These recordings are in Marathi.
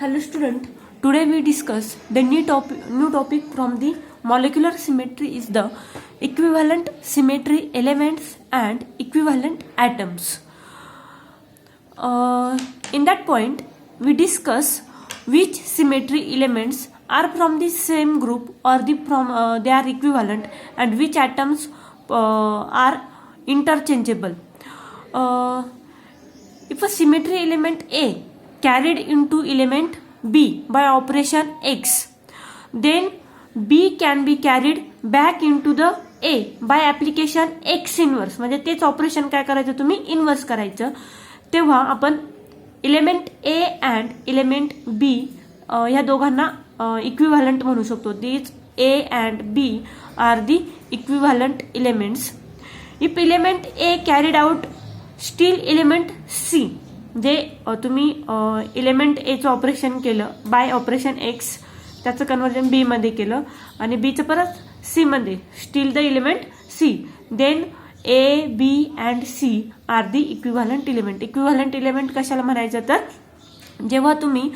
Hello student, today we discuss the new topic from the molecular symmetry is the equivalent symmetry elements and equivalent atoms. In that point, we discuss which symmetry elements are from the same group or they are equivalent and which atoms are interchangeable. If a symmetry element A carried into element B by operation X, then B can be carried back into the A by application X inverse. म्हणजे तेच ऑपरेशन काय करायचं तुम्ही इन्व्हर्स करायचं. तेव्हा आपण element A and element B या दोघांना इक्विव्हॅलंट म्हणू शकतो. These A and B are the equivalent elements. If element A carried out still element C, जे तुम्ही एलिमेंट एचं ऑपरेशन केलं बाय ऑपरेशन एक्स, त्याचं कन्व्हर्जन बी मध्ये केलं आणि बीचं परत सी मध्ये, still the element C, then A B and C are the equivalent element. Equivalent element कशाला म्हणायचं तर जेव्हा तुम्ही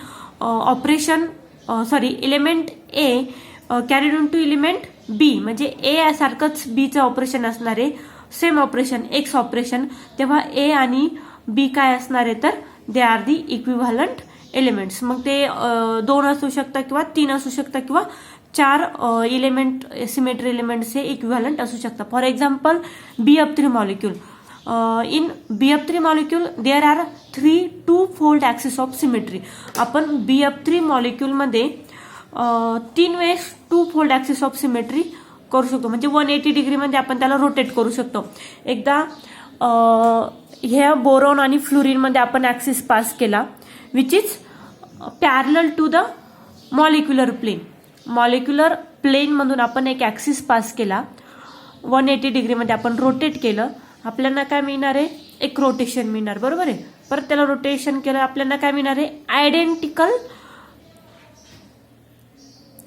element A carried in to element B, म्हणजे ए सारखंच बीचं ऑपरेशन असणार आहे, सेम ऑपरेशन एक्स ऑपरेशन, तेव्हा ए आणि बी काय असणार आहे तर दे आर दी इक्विव्हॅलंट एलिमेंट्स. मग ते 2 असू शकतात किंवा 3 असू शकतात किंवा 4 एलिमेंट सिमेट्री एलिमेंट्स हे इक्विव्हॅलंट असू शकतात. For example BF3 molecule. In BF3 molecule there are 3 2-fold axis of symmetry. आपण BF3 मॉलिक्यूलमध्ये 3 वेळेस 2-fold ऍक्सिस ऑफ सिमेट्री करू शकतो, म्हणजे 180 डिग्रीमध्ये आपण त्याला रोटेट करू शकतो. एकदा ह्या बोरॉन आणि फ्लोरीन मध्ये आपण ऍक्सिस पास केला which is parallel to the molecular plane. Molecular plane मधून आपण एक ऍक्सिस पास केला, 180 डिग्रीमध्ये आपण रोटेट केलं, आपल्याला काय मिळणार आहे, एक रोटेशन मिळणार, बरोबर आहे. परत त्याला रोटेशन केलं, आपल्याला काय मिळणार आहे,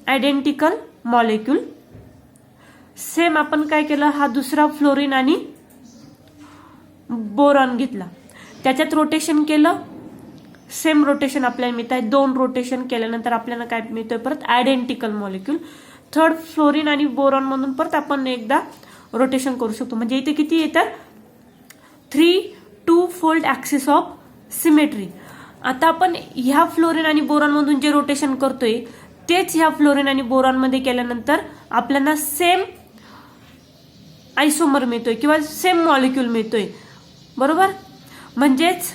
आयडेंटिकल मॉलिक्यूल. सेम आपण काय केलं, हा दुसरा फ्लोरीन आणि बोरॉन घेतला, त्याच्यात रोटेशन केलं, सेम रोटेशन आपल्याला मिळत आहे. 2 रोटेशन केल्यानंतर आपल्याला काय मिळतोय, परत आयडेंटिकल मॉलिक्यूल. थर्ड फ्लोरीन आणि बोरॉन मधून परत आपण एकदा रोटेशन करू शकतो, म्हणजे इथे किती येतात, 3 2-fold ऍक्सिस ऑफ सिमेट्री. आता आपण ह्या फ्लोरीन आणि बोरॉन मधून जे रोटेशन करतोय तेच ह्या फ्लोरीन आणि बोरॉन मध्ये केल्यानंतर आपल्याला सेम आयसोमर मिळतोय किंवा सेम मॉलिक्यूल मिळतोय, बरोबर. म्हणजेच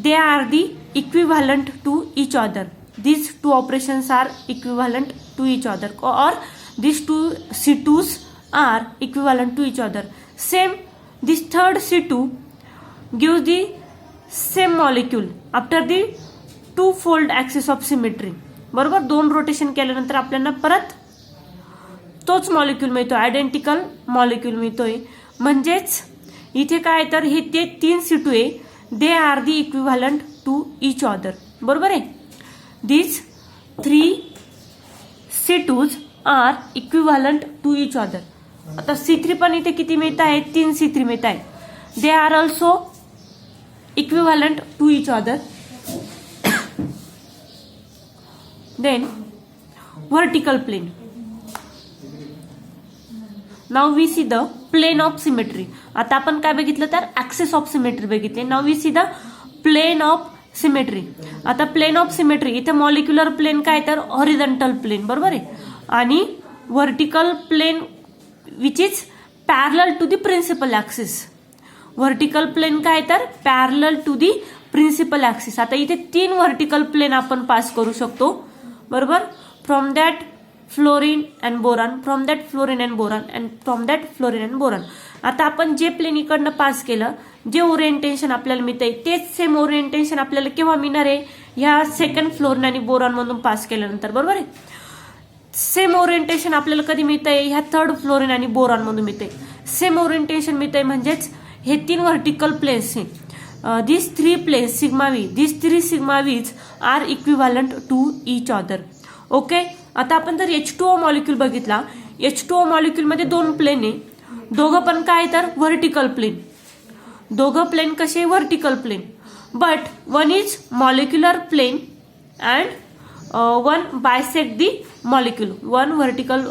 they are the equivalent to each other. These 2 operations are equivalent to each other, और these 2 C2s are equivalent to each other. Same, this third C2 gives the same molecule after the 2-fold axis of symmetry. बरोबर, 2 रोटेशन केल्यानंतर आपल्याला परत तोच मॉलिक्यूल मिळतो, आयडेंटिकल मॉलिक्यूल मिळतोय. म्हणजेच इथे काय तर हे ते 3 C2 आहे, they are the equivalent to each other, बरोबर आहे. These 3 C2s are equivalent to each other. आता C3 पण इथे किती मिळत आहे, 3 C3 मिळत आहे. They are also equivalent to each other. Then vertical plane. Now we see the plane of symmetry. आता आपण काय बघितलं तर ऍक्सिस ऑफ सिमेट्री बघितले. Now we see the plane of symmetry. आता प्लेन ऑफ सिमेट्री इथे मॉलिक्युलर प्लेन काय तर हॉरिझॉन्टल प्लेन, बरोबर आहे, आणि vertical plane which is parallel to the principal axis. Vertical plane काय तर parallel to the principal axis. आता इथे 3 व्हर्टिकल प्लेन आपण पास करू शकतो, बरोबर. From that fluorine and boron, from that fluorine and boron, and from that fluorine and boron. आता आपण जे प्लेन इकडनं पास केलं, जे ओरिएंटेशन आपल्याला मिळतंय तेच सेम ओरिएंटेशन आपल्याला केव्हा मिळणार आहे, ह्या सेकंड फ्लोरीन आणि बोरॉन मधून पास केल्यानंतर, बरोबर आहे. सेम ओरिएंटेशन आपल्याला कधी मिळतंय, ह्या थर्ड फ्लोरीन आणि बोरॉन मधून मिळतंय. सेम ओरिएंटेशन मिळतंय, म्हणजेच हे 3 व्हर्टिकल प्लेन्स आहे. This 3 planes sigma v, this 3 sigma v's are equivalent to each other. Okay. आता आपण जर H2O मॉलिक्यूल बघितला, H2O मॉलिक्यूल मध्ये 2 प्लेन आहे, दोघं पण काय तर व्हर्टिकल प्लेन. दोघं प्लेन कसे, vertical plane, but one is molecular plane and one bisect the molecule. One vertical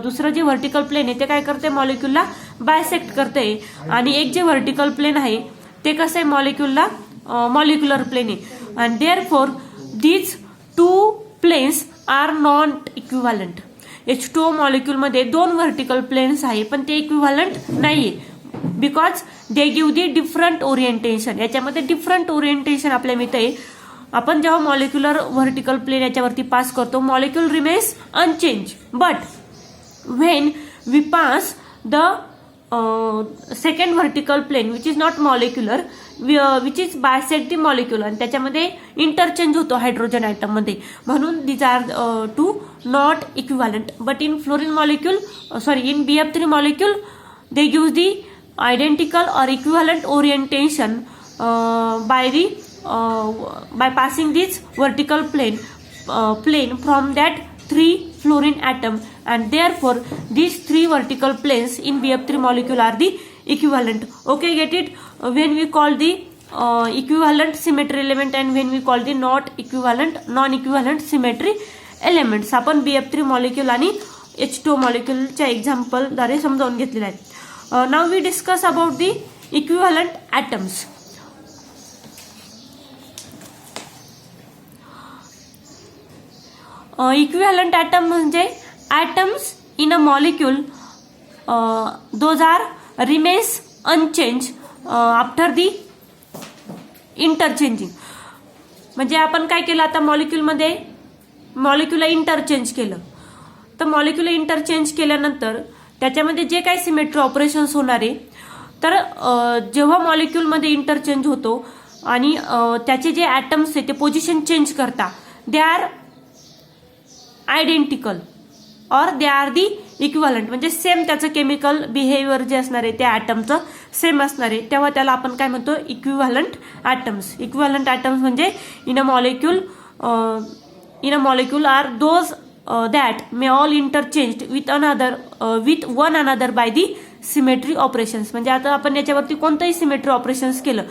दुसरं जे व्हर्टिकल प्लेन आहे ते काय करते मॉलिक्यूलला बायसेक्ट करते आणि एक जे व्हर्टिकल प्लेन आहे ते कसं आहे मॉलिक्यूलला मॉलिक्युलर प्लेन आहे. And therefore these two planes are not equivalent. H2O मॉलिक्यूलमध्ये दोन व्हर्टिकल प्लेन्स आहे पण ते इक्विव्हॅलंट नाहीये because they give the different orientation. याच्यामध्ये डिफरंट ओरिएंटेशन आपल्याला मिळतंय. आपण जेव्हा मॉलिक्युलर व्हर्टिकल प्लेन याच्यावरती पास करतो molecule remains unchange but when we pass the second vertical plane which is not molecular which is bisect the molecule आणि त्याच्यामध्ये इंटरचेंज होतो हायड्रोजन आयटम मध्ये म्हणून these are two not equivalent. But in fluorine molecule in BF3 molecule they give the identical or equivalent orientation by passing this vertical plane from that 3 fluorine atom and therefore these 3 vertical planes in BF3 molecule are the equivalent. Okay, get it? When we call the equivalent symmetry element and when we call the non-equivalent symmetry elements. आपण BF3 molecule आणि H2O molecule च्या एक्झाम्पल द्वारे समजावून घेतलेले आहे. Now we discuss about the equivalent atoms. Equivalent atom म्हणजे atoms in a molecule those are remains unchanged after the interchanging. म्हणजे आपण काय केलं आता मॉलिक्यूलमध्ये मॉलिक्यूलला इंटरचेंज केलं तर मॉलिक्यूल इंटरचेंज केल्यानंतर त्याच्यामध्ये जे काही सिमेट्री ऑपरेशन्स होणार आहे तर जेव्हा मॉलिक्यूलमध्ये इंटरचेंज होतो आणि त्याचे जे ॲटम्स आहे ते पोझिशन चेंज करता दे आर आयडेंटिकल और दे आर दी इक्विव्हॅलंट म्हणजे सेम त्याचं केमिकल बिहेवियर जे असणार आहे त्या ॲटमचं सेम असणार आहे तेव्हा त्याला आपण काय म्हणतो इक्विव्हॅलंट ॲटम्स. इक्विव्हॅलंट ॲटम्स म्हणजे in a molecule are those that may all interchanged with one another by the symmetry operations. म्हणजे आता आपण याच्यावरती कोणतंही सिमेट्री ऑपरेशन्स केलं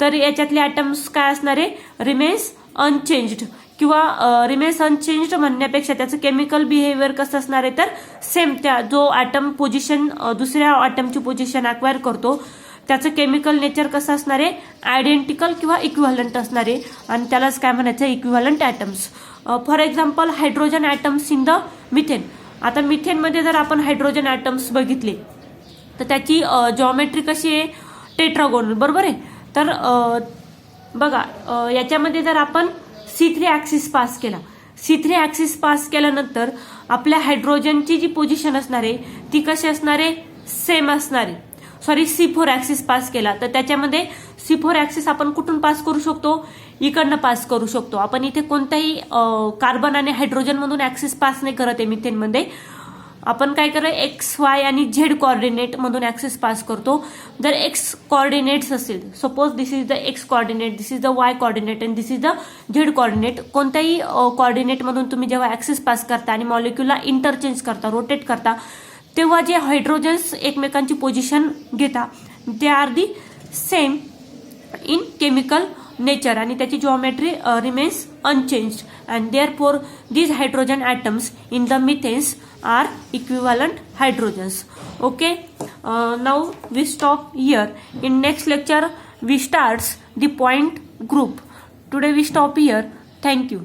तर याच्यातले ॲटम्स काय असणार आहे रिमेन्स अनचेंज्ड किंवा रिमेन्स अनचेंज्ड म्हणण्यापेक्षा त्याचं केमिकल बिहेवियर कसं असणार आहे तर सेम त्या जो ॲटम पोझिशन दुसऱ्या ॲटमची पोझिशन अक्वायर करतो त्याचं केमिकल नेचर कसं असणार आहे आयडेंटिकल किंवा इक्विव्हॅलंट असणार आहे आणि त्यालाच काय म्हणायचं equivalent atoms. For example hydrogen atoms in the methane. आता मिथेनमध्ये जर आपण हायड्रोजन ॲटम्स बघितले तर त्याची जॉमेट्री कशी आहे टेट्रागोनल बरोबर आहे. तर बघा याच्यामध्ये जर आपण C3 ॲक्सिस पास केला C3 ॲक्सिस पास केल्यानंतर आपल्या हायड्रोजनची जी पोझिशन असणार आहे ती कशी असणार आहे सेम असणार आहे. C4 ॲक्सिस पास केला तर त्याच्यामध्ये C4 ॲक्सिस आपण कुठून पास करू शकतो इकडनं पास करू शकतो. आपण इथे कोणत्याही कार्बन आणि हायड्रोजन मधून ॲक्सिस पास नाही करत आहे मिथेनमध्ये. आपण काय करतो XY आणि Z कोऑर्डिनेट मधून ॲक्सिस पास करतो. जर X कोऑर्डिनेट्स असेल suppose this is the X coordinate this is the Y coordinate and this is the Z coordinate कोणत्याही कोऑर्डिनेट मधून तुम्ही जेव्हा ॲक्सिस पास करता आणि मॉलिक्यूलला इंटरचेंज करता रोटेट करता तेव्हा जे हायड्रोजन्स एकमेकांची पोझिशन घेता they are the same in chemical nature आणि त्याची geometry remains unchanged and therefore these hydrogen atoms in the methanes are equivalent hydrogens. Okay, now we stop here. In next lecture we starts the point group. Today we stop here. Thank you.